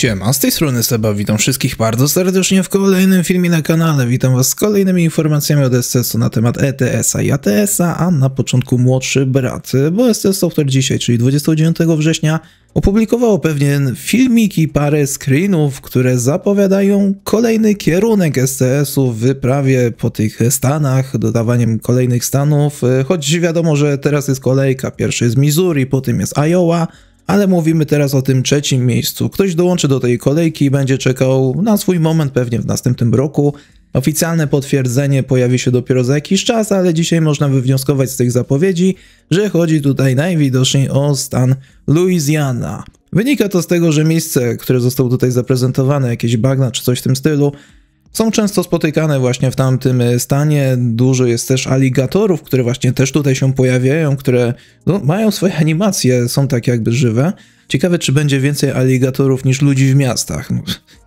Siema, z tej strony Seba, witam wszystkich bardzo serdecznie w kolejnym filmie na kanale. Witam was z kolejnymi informacjami od SCS-u na temat ETS-a i ATS-a, a na początku młodszy brat, bo SCS Software dzisiaj, czyli 29 września, opublikowało pewien filmik i parę screenów, które zapowiadają kolejny kierunek SCS-u w wyprawie po tych stanach, dodawaniem kolejnych stanów, choć wiadomo, że teraz jest kolejka, pierwszy jest Missouri, potem jest Iowa, ale mówimy teraz o tym trzecim miejscu. Ktoś dołączy do tej kolejki i będzie czekał na swój moment pewnie w następnym roku. Oficjalne potwierdzenie pojawi się dopiero za jakiś czas, ale dzisiaj można wywnioskować z tych zapowiedzi, że chodzi tutaj najwidoczniej o stan Louisiana. Wynika to z tego, że miejsce, które zostało tutaj zaprezentowane, jakieś bagna czy coś w tym stylu, są często spotykane właśnie w tamtym stanie. Dużo jest też aligatorów, które właśnie też tutaj się pojawiają, które mają swoje animacje, są tak jakby żywe. Ciekawe, czy będzie więcej aligatorów niż ludzi w miastach.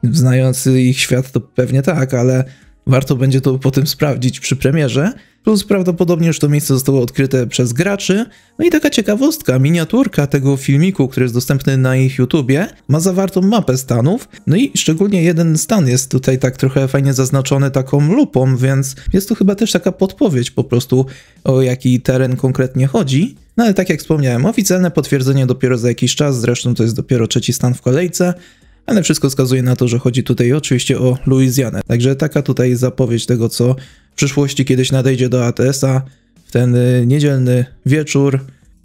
Znając ich świat, to pewnie tak, ale warto będzie to potem sprawdzić przy premierze. Plus prawdopodobnie już to miejsce zostało odkryte przez graczy. No i taka ciekawostka, miniaturka tego filmiku, który jest dostępny na ich YouTubie, ma zawartą mapę stanów. No i szczególnie jeden stan jest tutaj tak trochę fajnie zaznaczony taką lupą, więc jest to chyba też taka podpowiedź po prostu, o jaki teren konkretnie chodzi. No ale tak jak wspomniałem, oficjalne potwierdzenie dopiero za jakiś czas, zresztą to jest dopiero trzeci stan w kolejce. Ale wszystko wskazuje na to, że chodzi tutaj oczywiście o Louisianę. Także taka tutaj zapowiedź tego, co w przyszłości kiedyś nadejdzie do ATS-a w ten niedzielny wieczór.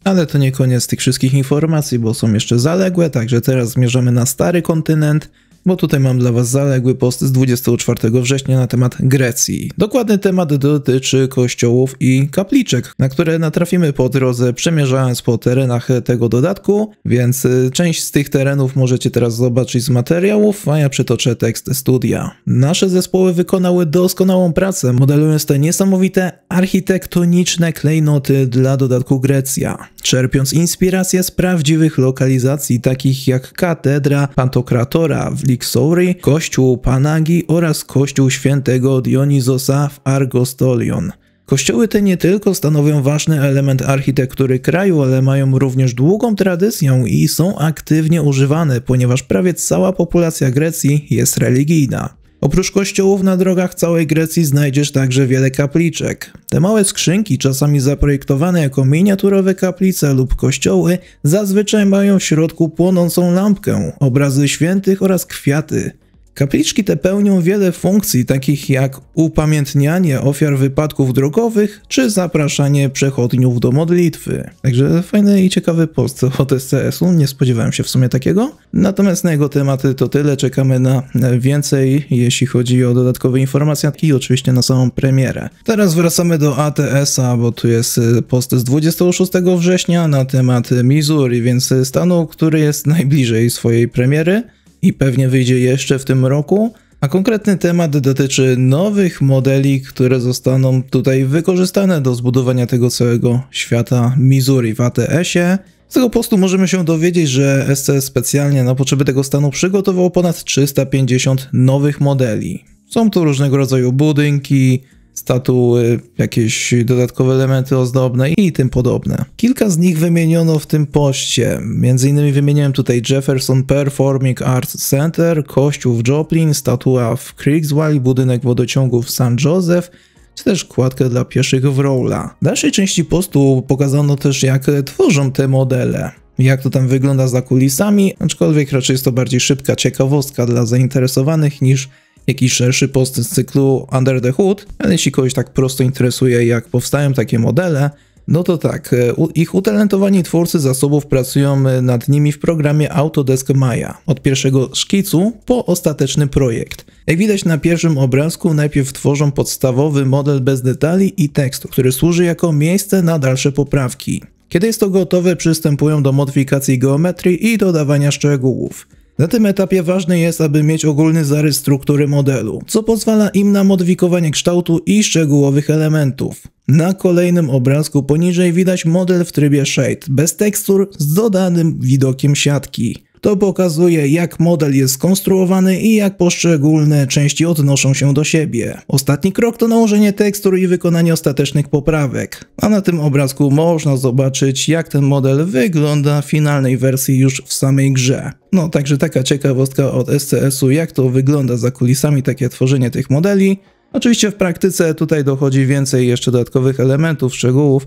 Ale to nie koniec tych wszystkich informacji, bo są jeszcze zaległe, także teraz zmierzamy na stary kontynent, bo tutaj mam dla was zaległy post z 24 września na temat Grecji. Dokładny temat dotyczy kościołów i kapliczek, na które natrafimy po drodze, przemierzając po terenach tego dodatku, więc część z tych terenów możecie teraz zobaczyć z materiałów, a ja przytoczę tekst studia. Nasze zespoły wykonały doskonałą pracę, modelując te niesamowite architektoniczne klejnoty dla dodatku Grecja, czerpiąc inspirację z prawdziwych lokalizacji takich jak katedra Pantokratora w Lixouri, kościół Panagi oraz kościół świętego Dionizosa w Argostolion. Kościoły te nie tylko stanowią ważny element architektury kraju, ale mają również długą tradycję i są aktywnie używane, ponieważ prawie cała populacja Grecji jest religijna. Oprócz kościołów na drogach całej Grecji znajdziesz także wiele kapliczek. Te małe skrzynki, czasami zaprojektowane jako miniaturowe kaplice lub kościoły, zazwyczaj mają w środku płonącą lampkę, obrazy świętych oraz kwiaty. Kapliczki te pełnią wiele funkcji, takich jak upamiętnianie ofiar wypadków drogowych, czy zapraszanie przechodniów do modlitwy. Także fajny i ciekawy post od SCS-u, nie spodziewałem się w sumie takiego. Natomiast na jego tematy to tyle, czekamy na więcej, jeśli chodzi o dodatkowe informacje i oczywiście na samą premierę. Teraz wracamy do ATS-a, bo tu jest post z 26 września na temat Missouri, więc stanu, który jest najbliżej swojej premiery i pewnie wyjdzie jeszcze w tym roku, a konkretny temat dotyczy nowych modeli, które zostaną tutaj wykorzystane do zbudowania tego całego świata Missouri w ATS-ie. Z tego postu możemy się dowiedzieć, że SCS specjalnie na potrzeby tego stanu przygotował ponad 350 nowych modeli. Są tu różnego rodzaju budynki, statuły, jakieś dodatkowe elementy ozdobne i tym podobne. Kilka z nich wymieniono w tym poście. Między innymi wymieniłem tutaj Jefferson Performing Arts Center, kościół w Joplin, statua w Craigswell, budynek wodociągu w St. Joseph, czy też kładkę dla pieszych w Rowla. W dalszej części postu pokazano też, jak tworzą te modele. Jak to tam wygląda za kulisami, aczkolwiek raczej jest to bardziej szybka ciekawostka dla zainteresowanych niż jakiś szerszy post z cyklu Under the Hood, ale jeśli kogoś tak prosto interesuje, jak powstają takie modele, no to tak, ich utalentowani twórcy zasobów pracują nad nimi w programie Autodesk Maya, od pierwszego szkicu po ostateczny projekt. Jak widać na pierwszym obrazku, najpierw tworzą podstawowy model bez detali i tekstu, który służy jako miejsce na dalsze poprawki. Kiedy jest to gotowe, przystępują do modyfikacji geometrii i dodawania szczegółów. Na tym etapie ważne jest, aby mieć ogólny zarys struktury modelu, co pozwala im na modyfikowanie kształtu i szczegółowych elementów. Na kolejnym obrazku poniżej widać model w trybie Shade, bez tekstur, z dodanym widokiem siatki. To pokazuje, jak model jest skonstruowany i jak poszczególne części odnoszą się do siebie. Ostatni krok to nałożenie tekstur i wykonanie ostatecznych poprawek. A na tym obrazku można zobaczyć, jak ten model wygląda w finalnej wersji już w samej grze. No, także taka ciekawostka od SCS-u, jak to wygląda za kulisami takie tworzenie tych modeli. Oczywiście w praktyce tutaj dochodzi więcej jeszcze dodatkowych elementów, szczegółów,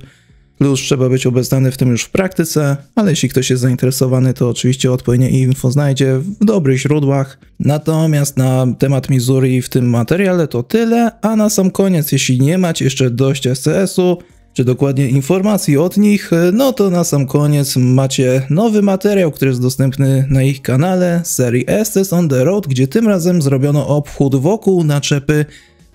plus trzeba być obeznany w tym już w praktyce, ale jeśli ktoś jest zainteresowany, to oczywiście odpowiednie info znajdzie w dobrych źródłach. Natomiast na temat Missouri w tym materiale to tyle, a na sam koniec, jeśli nie macie jeszcze dość SCS-u, czy dokładnie informacji od nich, no to na sam koniec macie nowy materiał, który jest dostępny na ich kanale z serii Estes on the Road, gdzie tym razem zrobiono obchód wokół naczepy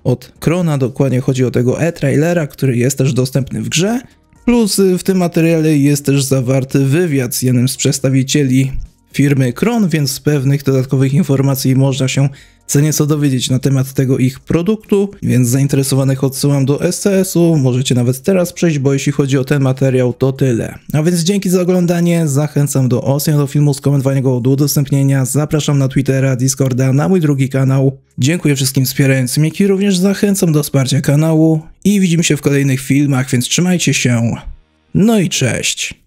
od Krona, dokładnie chodzi o tego e-trailera, który jest też dostępny w grze. Plus w tym materiale jest też zawarty wywiad z jednym z przedstawicieli firmy Kron, więc z pewnych dodatkowych informacji można się co nieco dowiedzieć na temat tego ich produktu, więc zainteresowanych odsyłam do SCS-u, możecie nawet teraz przejść, bo jeśli chodzi o ten materiał to tyle. A więc dzięki za oglądanie, zachęcam do oceny filmu, skomentowania go, do udostępnienia, zapraszam na Twittera, Discorda, na mój drugi kanał. Dziękuję wszystkim wspierającym, jak i również zachęcam do wsparcia kanału i widzimy się w kolejnych filmach, więc trzymajcie się, no i cześć!